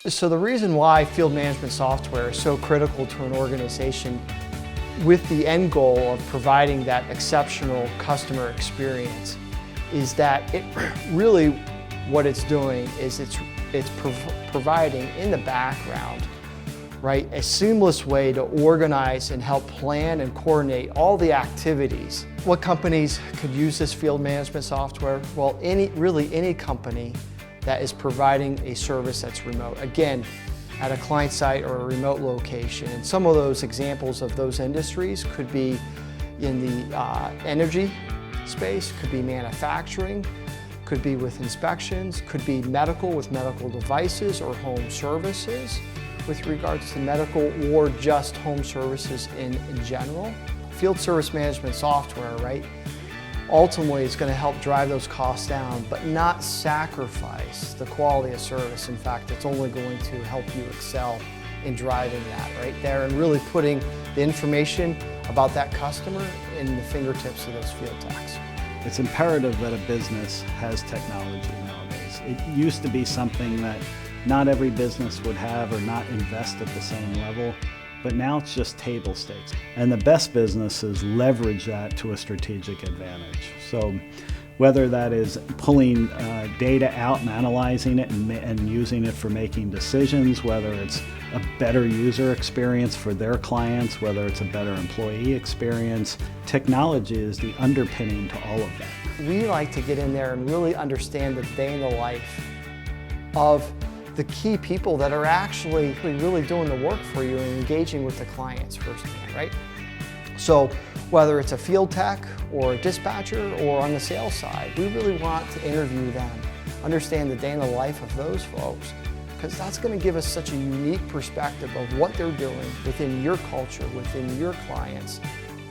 So the reason why field management software is so critical to an organization with the end goal of providing that exceptional customer experience is that it really, what it's doing is it's providing in the background, right, a seamless way to organize and help plan and coordinate all the activities. What companies could use this field management software? Well, really any company that is providing a service that's remote. Again, at a client site or a remote location. And some of those examples of those industries could be in the energy space, could be manufacturing, could be with inspections, could be medical with medical devices or home services with regards to medical or just home services in general. Field service management software, right? Ultimately, it's going to help drive those costs down, but not sacrifice the quality of service. In fact, it's only going to help you excel in driving that right there and really putting the information about that customer in the fingertips of those field techs. It's imperative that a business has technology nowadays. It used to be something that not every business would have or not invest at the same level. But now it's just table stakes. And the best businesses leverage that to a strategic advantage. So whether that is pulling data out and analyzing it and using it for making decisions, whether it's a better user experience for their clients, whether it's a better employee experience, technology is the underpinning to all of that. We like to get in there and really understand the day in the life of the key people that are actually really doing the work for you and engaging with the clients firsthand, right? So whether it's a field tech or a dispatcher or on the sales side, we really want to interview them, understand the day in the life of those folks, because that's going to give us such a unique perspective of what they're doing within your culture, within your clients.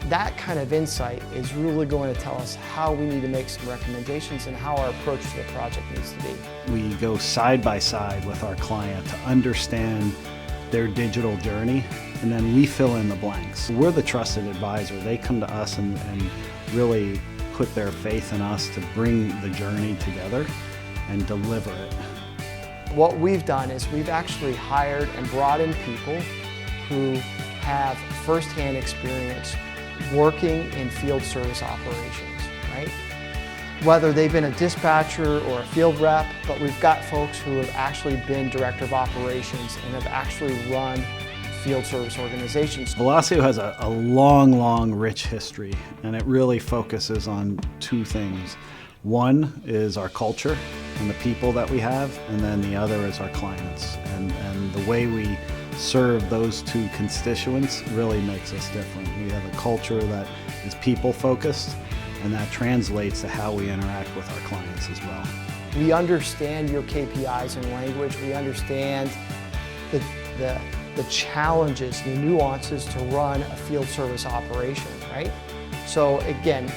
That kind of insight is really going to tell us how we need to make some recommendations and how our approach to the project needs to be. We go side by side with our client to understand their digital journey, and then we fill in the blanks. We're the trusted advisor. They come to us and really put their faith in us to bring the journey together and deliver it. What we've done is we've actually hired and brought in people who have firsthand experience working in field service operations, right? Whether they've been a dispatcher or a field rep, but we've got folks who have actually been director of operations and have actually run field service organizations. Velosio has a long, rich history, and it really focuses on two things. One is our culture and the people that we have, and then the other is our clients. And the way we serve those two constituents really makes us different. We have a culture that is people-focused, and that translates to how we interact with our clients as well. We understand your KPIs and language. We understand the challenges, the nuances to run a field service operation, right? So again,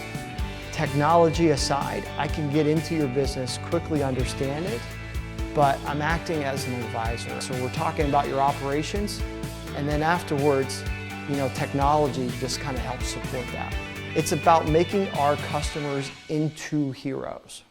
technology aside, I can get into your business, quickly understand it, but I'm acting as an advisor. So we're talking about your operations, and then afterwards, technology just kind of helps support that. It's about making our customers into heroes.